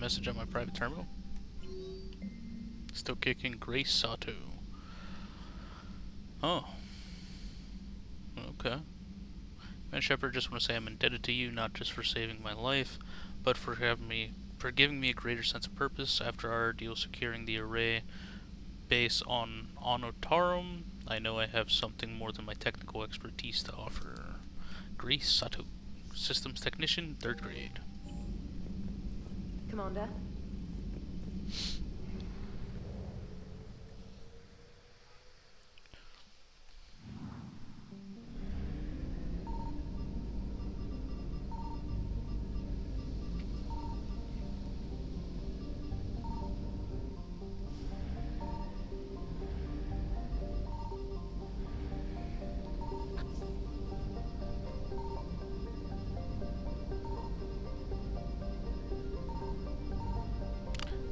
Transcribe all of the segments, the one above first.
message on my private terminal. Still kicking, Grace Sato. Oh. Okay. Man Shepard, just want to say I'm indebted to you, not just for saving my life, but for giving me a greater sense of purpose after our ordeal securing the array base on Onotarum. I know I have something more than my technical expertise to offer. Grace Sato, Systems Technician, 3rd grade. Commander?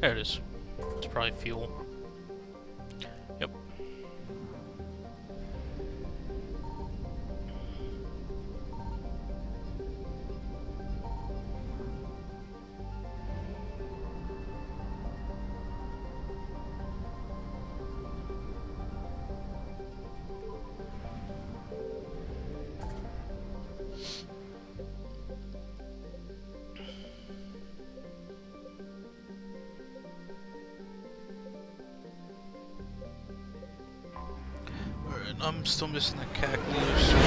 There it is. It's probably fuel. Yep. I'm still missing the Cacleo sword,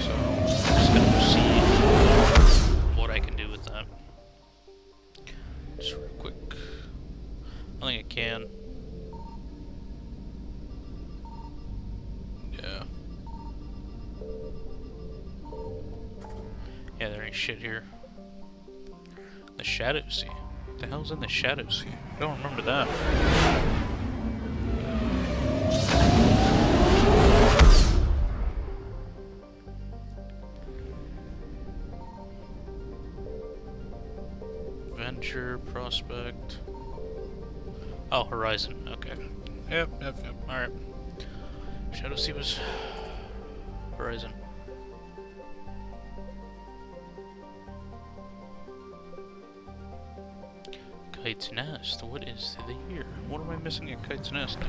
so I'm just gonna go see what I can do with that. Just real quick. I think I can. Yeah. Yeah, there ain't shit here. The Shadow Sea. What the hell's in the Shadow Sea? I don't remember that. Venture, Prospect. Oh, Horizon. Okay. Yep. Alright. Shadow Sea was Horizon. Kite's Nest. What is here? What am I missing at Kite's Nest now?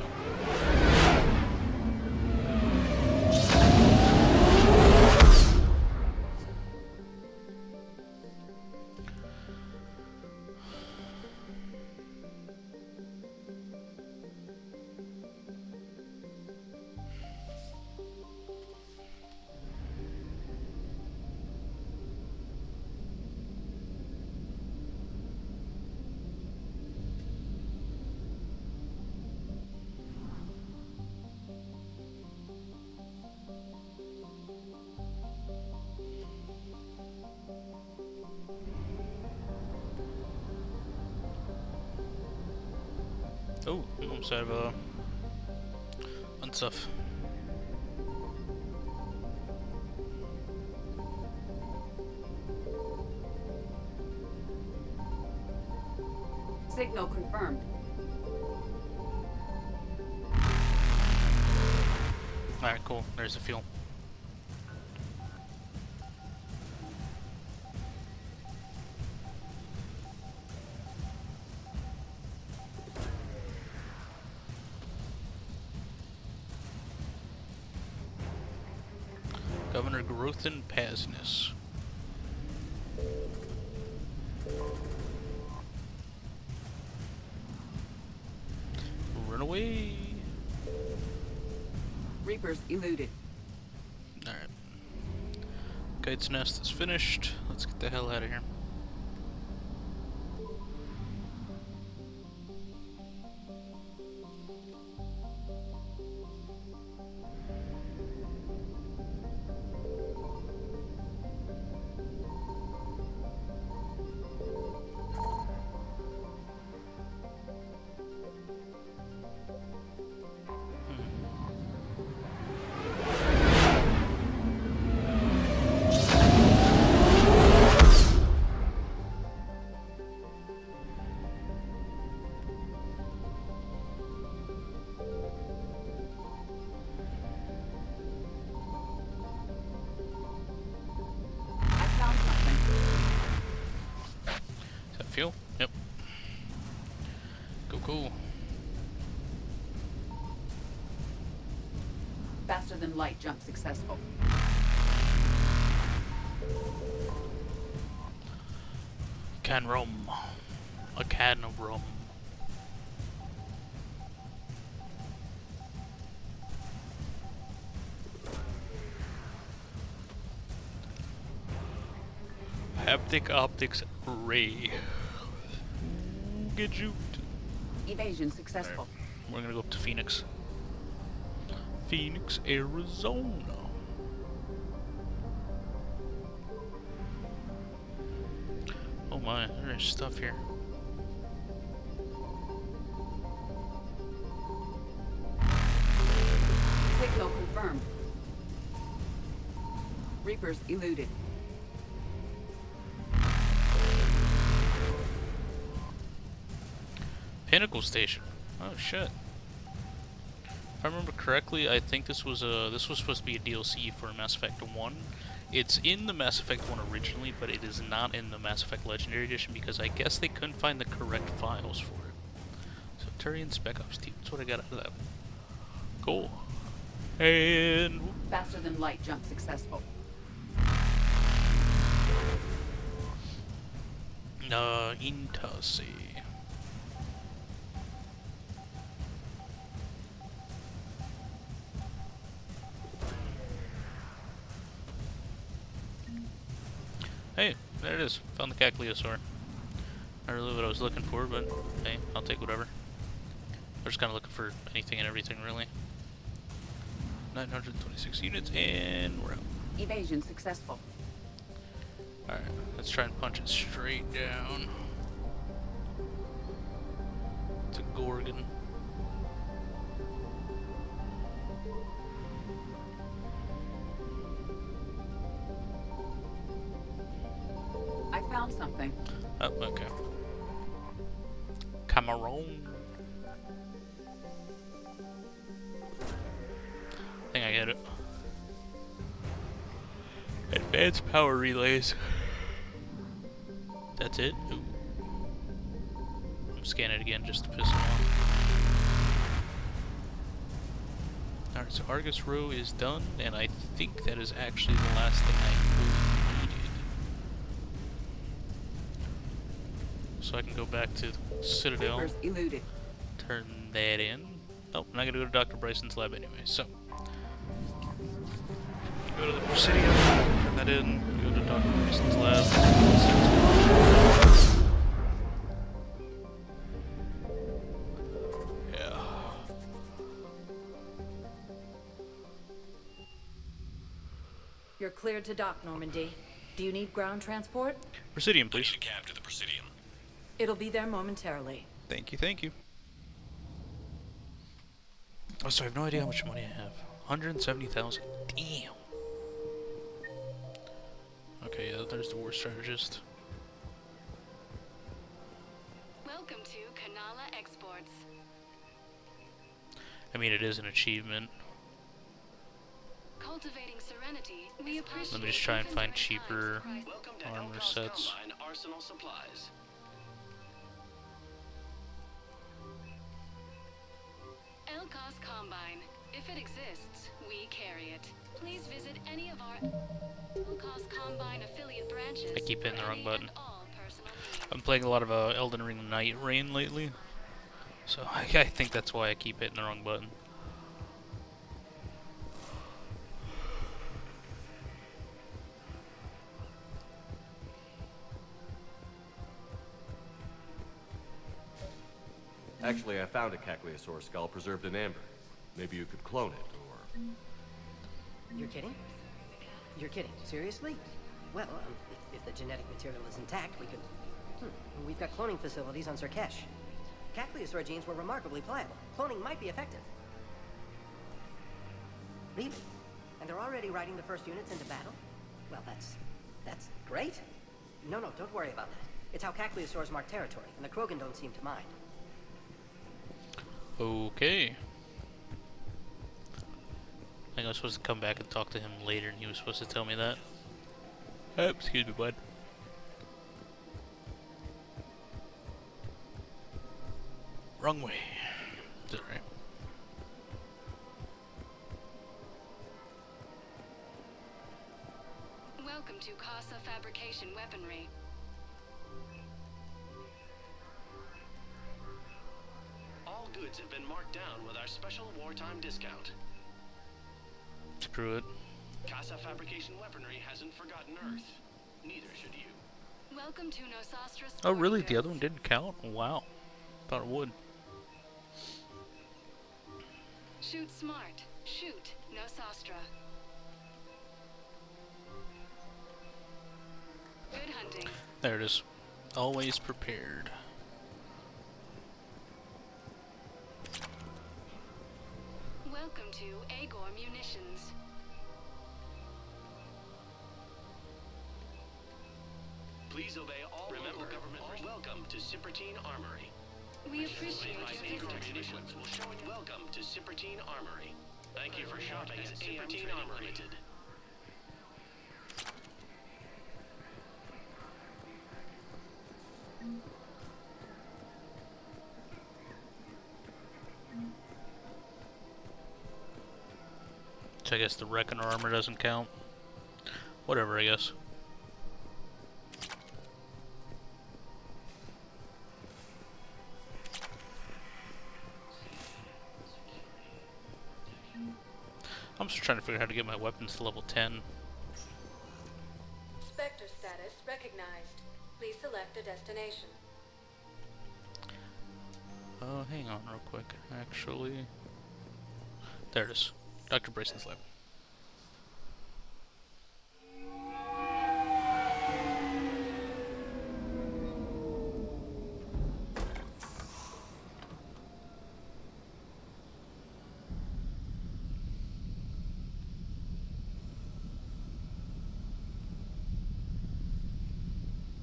Oh, I'm almost out of fun stuff. Signal confirmed. Alright, cool. There's the fuel. Governor Grothin Pasness. Run away! Reapers eluded. Alright. Kite's Nest is finished. Let's get the hell out of here. Faster than light jump successful. Can rum. A can of rum. Haptic optics array. Get juked. Evasion successful. We're gonna go up to Phoenix. Phoenix, Arizona. Oh my, there's stuff here. Signal confirmed. Reapers eluded. Pinnacle Station. Oh shit. If I remember correctly, I think this was supposed to be a DLC for Mass Effect 1. It's in the Mass Effect 1 originally, but it is not in the Mass Effect Legendary Edition because I guess they couldn't find the correct files for it. So Turian Spec Ops team, that's what I got out of that. Cool. And Faster than light jump successful. Intasi. Hey, there it is. Found the Cacliosaur. Not really what I was looking for, but hey, I'll take whatever. I'm just kind of looking for anything and everything, really. 926 units, and we're out. Evasion successful. Alright, let's try and punch it straight down. It's a Gorgon. I found something. Oh, okay. Cameroon. I think I get it. Advanced power relays. That's it? Ooh. I'm scanning it again just to piss him off. Alright, so Argus Row is done, and I think that is actually the last thing I fully needed. So I can go back to Citadel, Reapers eluded. turn that in. Oh, I'm not gonna go to Dr. Bryson's lab anyway, so. Go to the Presidium, turn that in, go to Dr. Bryson's lab, yeah. You're cleared to dock, Normandy. Do you need ground transport? Presidium, please. Lead a cab to the Presidium. It'll be there momentarily. Thank you, thank you. Oh, so I have no idea how much money I have. 170,000. Damn. Okay, yeah, there's the war strategist. Welcome to Kanala Exports. I mean, it is an achievement. Cultivating serenity. We appreciate. Let me just try and find cheaper Welcome to armor Elcos sets. Combine Arsenal Supplies. Elcos Combine. If it exists, we carry it. Please visit any of our Elcos Combine affiliate branches. I keep hitting the for wrong any button. and all personal needs. I'm playing a lot of Elden Ring Night Rain lately, so I think that's why I keep hitting the wrong button. Actually, I found a Cacliosaur skull preserved in amber. Maybe you could clone it, or... You're kidding? You're kidding. Seriously? Well, if the genetic material is intact, we could... We've got cloning facilities on Surkesh. Cacliosaur genes were remarkably pliable. Cloning might be effective. Really? And they're already riding the first units into battle? Well, that's great. No, don't worry about that. It's how Cacliosaurs mark territory, and the Krogan don't seem to mind. Okay. I think I was supposed to come back and talk to him later, and he was supposed to tell me that. Excuse me, bud. Wrong way. Is that right? to Casa Fabrication Weaponry. All goods have been marked down with our special wartime discount. Screw it. Casa Fabrication Weaponry hasn't forgotten Earth. Neither should you. Welcome to Nosastra Oh, Sporting really? The Goods. other one didn't count? Wow. Thought it would. Shoot smart. Shoot Nosastra. Good hunting. There it is. Always prepared. Welcome to Agor Munitions. Please obey all local government. Welcome to Cipertine Armory. We appreciate By your Agor visit. Munitions will show you. Welcome to Cipertine Armory. Thank you for shopping at Cipertine Armory Limited. So I guess the Reckoner armor doesn't count. Whatever, I guess. I'm just trying to figure out how to get my weapons to level 10. Spectre status recognized. Please select a destination. Oh, hang on real quick. Actually, there it is. Dr. Brayson's lab.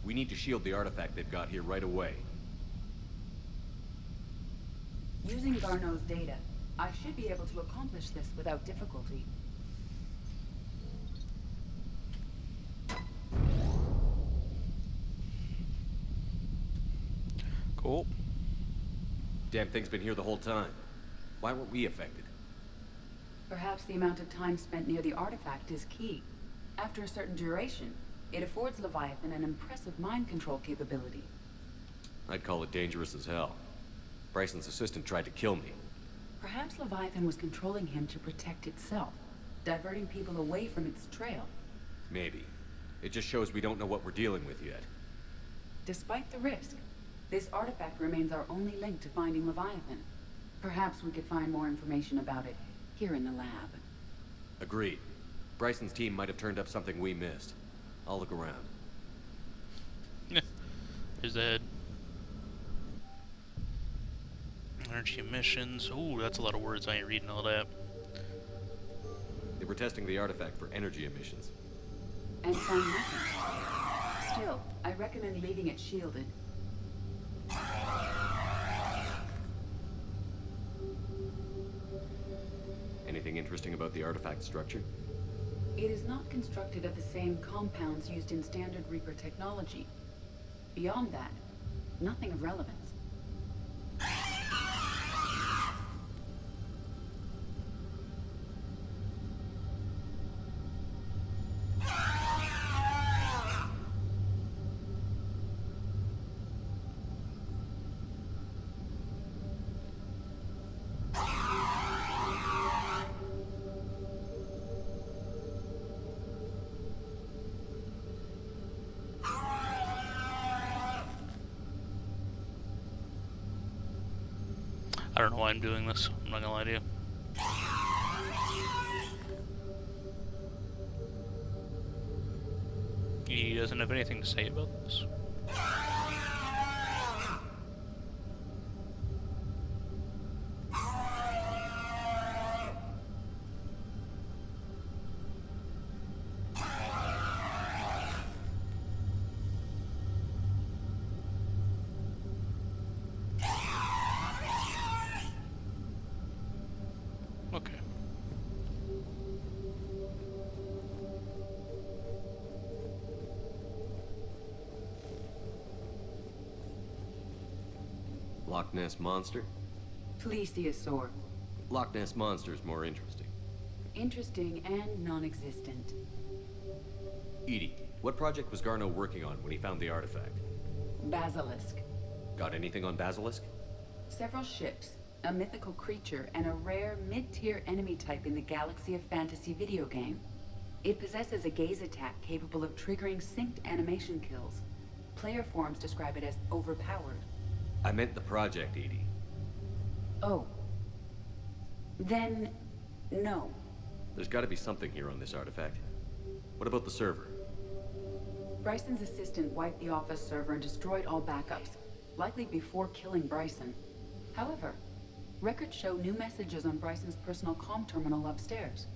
We need to shield the artifact they've got here right away. Using Garneau's data, I should be able to accomplish this without difficulty. Cool. Damn thing's been here the whole time. Why weren't we affected? Perhaps the amount of time spent near the artifact is key. After a certain duration, it affords Leviathan an impressive mind control capability. I'd call it dangerous as hell. Bryson's assistant tried to kill me. Perhaps Leviathan was controlling him to protect itself, diverting people away from its trail. Maybe. It just shows we don't know what we're dealing with yet. Despite the risk, this artifact remains our only link to finding Leviathan. Perhaps we could find more information about it here in the lab. Agreed. Bryson's team might have turned up something we missed. I'll look around. Here's the head. Energy emissions. Ooh, that's a lot of words. I ain't reading all that. They were testing the artifact for energy emissions. And find nothing. Still, I recommend leaving it shielded. Anything interesting about the artifact structure? It is not constructed of the same compounds used in standard Reaper technology. Beyond that, nothing of relevance. I don't know why I'm doing this. I'm not gonna lie to you. He doesn't have anything to say about this. Okay. Loch Ness Monster? Plesiosaur. Loch Ness Monster's more interesting. Interesting and non-existent. Edie, What project was Garneau working on when he found the artifact? Basilisk. Got anything on Basilisk? Several ships, a mythical creature, and a rare mid-tier enemy type in the Galaxy of Fantasy video game. It possesses a gaze attack capable of triggering synced animation kills. Player forums describe it as overpowered. I meant the project, Edie. Oh. Then, no. There's gotta be something here on this artifact. What about the server? Bryson's assistant wiped the office server and destroyed all backups, likely before killing Bryson. However, records show new messages on Bryson's personal comm terminal upstairs.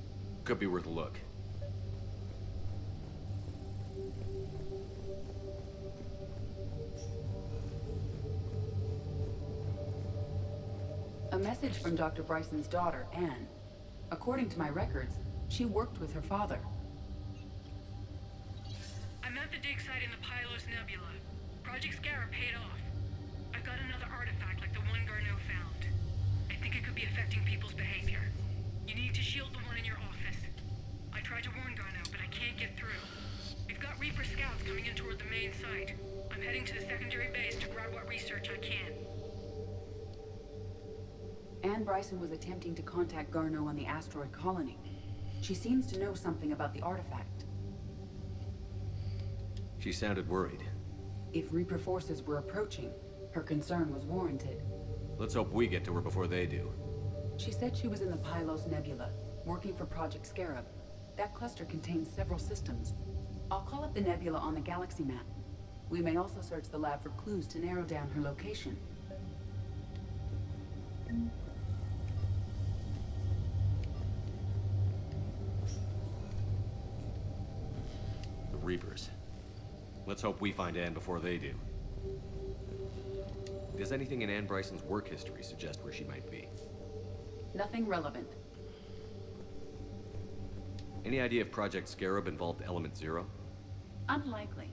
Could be worth a look. A message from Dr. Bryson's daughter, Anne. According to my records, she worked with her father. I'm at the dig site in the Pylos Nebula. Project Scarab paid off. I've got another artifact like the one Garneau found. I think it could be affecting people's behavior. You need to shield the one in your office. I tried to warn Garneau, but I can't get through. We've got Reaper scouts coming in toward the main site. I'm heading to the secondary base to grab what research I can. Anne Bryson was attempting to contact Garneau on the asteroid colony. She seems to know something about the artifact. She sounded worried. If Reaper forces were approaching, her concern was warranted. Let's hope we get to her before they do. She said she was in the Pylos Nebula, working for Project Scarab. That cluster contains several systems. I'll call up the nebula on the galaxy map. We may also search the lab for clues to narrow down her location. The Reapers. Let's hope we find Anne before they do. Does anything in Anne Bryson's work history suggest where she might be? Nothing relevant. Any idea if Project Scarab involved Element Zero? Unlikely.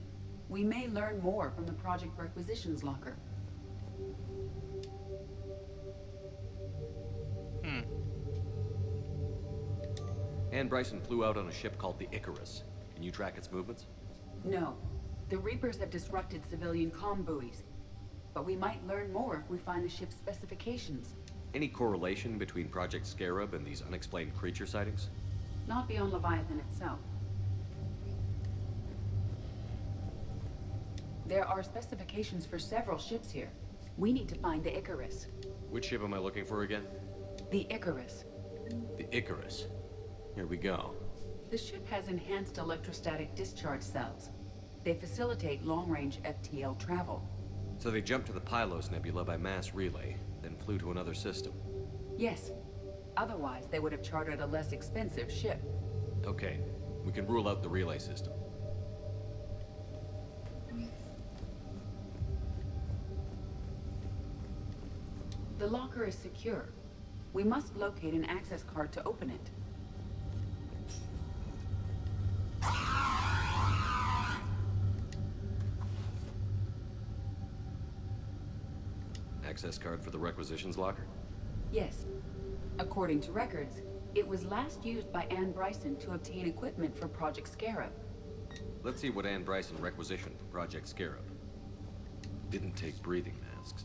We may learn more from the project requisitions locker. Anne Bryson flew out on a ship called the Icarus. Can you track its movements? No. The Reapers have disrupted civilian comm buoys. But we might learn more if we find the ship's specifications. Any correlation between Project Scarab and these unexplained creature sightings? Not beyond Leviathan itself. There are specifications for several ships here. We need to find the Icarus. Which ship am I looking for again? The Icarus. The Icarus. Here we go. The ship has enhanced electrostatic discharge cells. They facilitate long-range FTL travel. So they jumped to the Pylos Nebula by mass relay, then flew to another system. Yes. Otherwise, they would have chartered a less expensive ship. Okay, we can rule out the relay system. The locker is secure. We must locate an access card to open it. Access card for the requisitions locker? Yes. According to records, it was last used by Anne Bryson to obtain equipment for Project Scarab. Let's see what Anne Bryson requisitioned for Project Scarab. Didn't take breathing masks.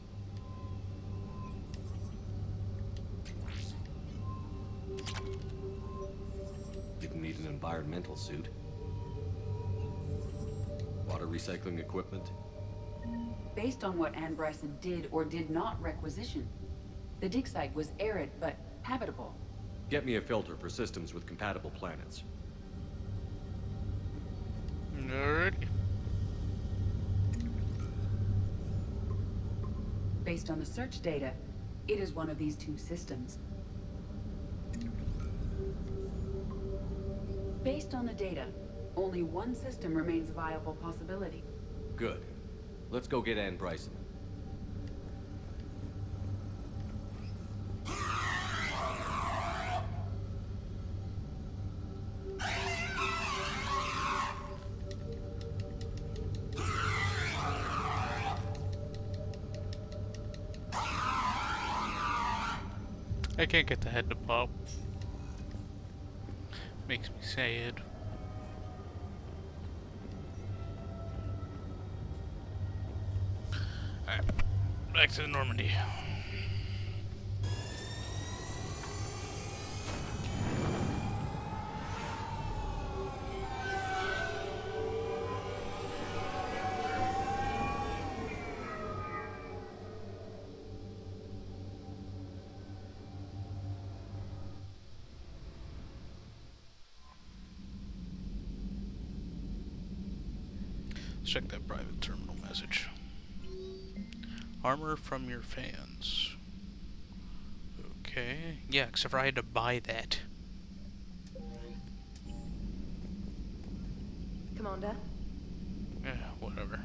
Didn't need an environmental suit. Water recycling equipment. Based on what Anne Bryson did or did not requisition, the dig site was arid but habitable. Get me a filter for systems with compatible planets. Alrighty. Based on the search data, it is one of these two systems. Based on the data, only one system remains a viable possibility. Good. Let's go get Anne Bryson. I can't get the head to pop. Makes me sad. Back to Normandy. Let's check that private terminal message. Armor from your fans. Okay. Yeah, except for I had to buy that. Commander? Yeah, whatever.